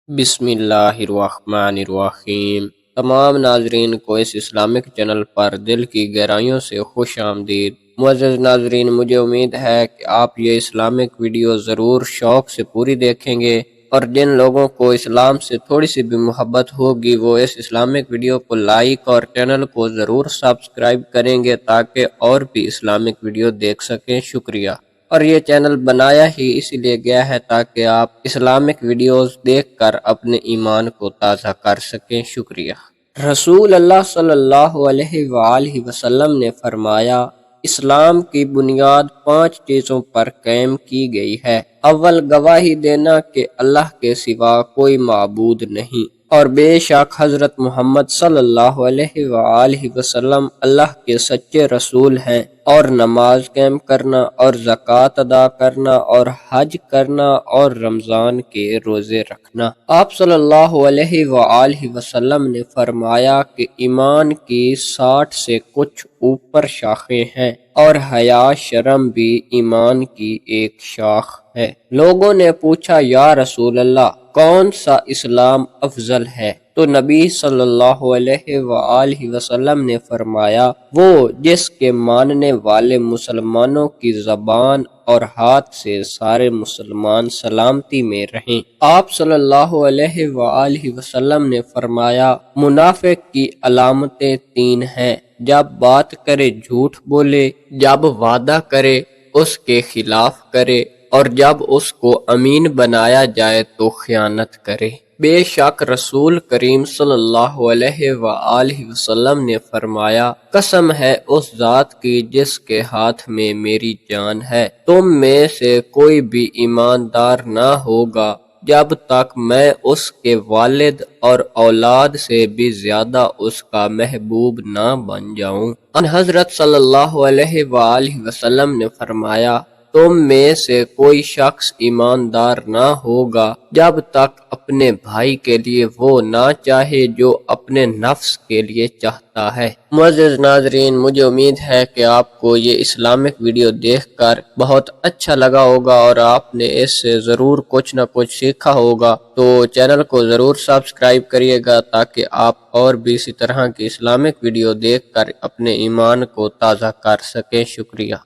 بسم اللہ الرحمن الرحیم۔ تمام ناظرین کو اس اسلامک چینل پر دل کی گہرائیوں سے خوش آمدید۔ معزز ناظرین، مجھے امید ہے کہ آپ یہ اسلامک ویڈیو ضرور شوق سے پوری دیکھیں گے، اور جن لوگوں کو اسلام سے تھوڑی سی بھی محبت ہوگی وہ اس اسلامک ویڈیو کو لائک اور چینل کو ضرور سبسکرائب کریں گے تاکہ اور بھی اسلامک ویڈیو دیکھ سکیں۔ شکریہ۔ اور یہ چینل بنایا ہی اس لیے گیا ہے تاکہ آپ اسلامک ویڈیوز دیکھ کر اپنے ایمان کو تازہ کر سکیں۔ شکریہ۔ رسول اللہ صلی اللہ علیہ وآلہ وسلم نے فرمایا، اسلام کی بنیاد 5 چیزوں پر قائم کی گئی ہے۔ اول، گواہی دینا کہ اللہ کے سوا کوئی معبود نہیں، اور بے شک حضرت محمد صلی اللہ علیہ وآلہ وسلم اللہ کے سچے رسول ہیں، اور نماز قائم کرنا، اور زکوٰۃ ادا کرنا، اور حج کرنا، اور رمضان کے روزے رکھنا۔ آپ صلی اللہ علیہ وآلہ وسلم نے فرمایا کہ ایمان کی 60 سے کچھ اوپر شاخیں ہیں، اور حیا شرم بھی ایمان کی ایک شاخ ہے۔ لوگوں نے پوچھا، یا رسول اللہ، کون سا اسلام افضل ہے؟ تو نبی صلی اللہ علیہ وآلہ وسلم نے فرمایا، وہ جس کے ماننے والے مسلمانوں کی زبان اور ہاتھ سے سارے مسلمان سلامتی میں رہیں۔ آپ صلی اللہ علیہ وآلہ وسلم نے فرمایا، منافق کی علامتیں 3 ہیں: جب بات کرے جھوٹ بولے، جب وعدہ کرے اس کے خلاف کرے، اور جب اس کو امین بنایا جائے تو خیانت کرے۔ بے شک رسول کریم صلی اللہ علیہ وآلہ وسلم نے فرمایا، قسم ہے اس ذات کی جس کے ہاتھ میں میری جان ہے، تم میں سے کوئی بھی ایماندار نہ ہوگا جب تک میں اس کے والد اور اولاد سے بھی زیادہ اس کا محبوب نہ بن جاؤں۔ ان حضرت صلی اللہ علیہ وآلہ وسلم نے فرمایا، تم میں سے کوئی شخص ایماندار نہ ہوگا جب تک اپنے بھائی کے لیے وہ نہ چاہے جو اپنے نفس کے لیے چاہتا ہے۔ معزز ناظرین، مجھے امید ہے کہ آپ کو یہ اسلامک ویڈیو دیکھ کر بہت اچھا لگا ہوگا اور آپ نے اس سے ضرور کچھ نہ کچھ سیکھا ہوگا، تو چینل کو ضرور سبسکرائب کریے گا تاکہ آپ اور بھی اسی طرح کی اسلامک ویڈیو دیکھ کر اپنے ایمان کو تازہ کر سکیں۔ شکریہ۔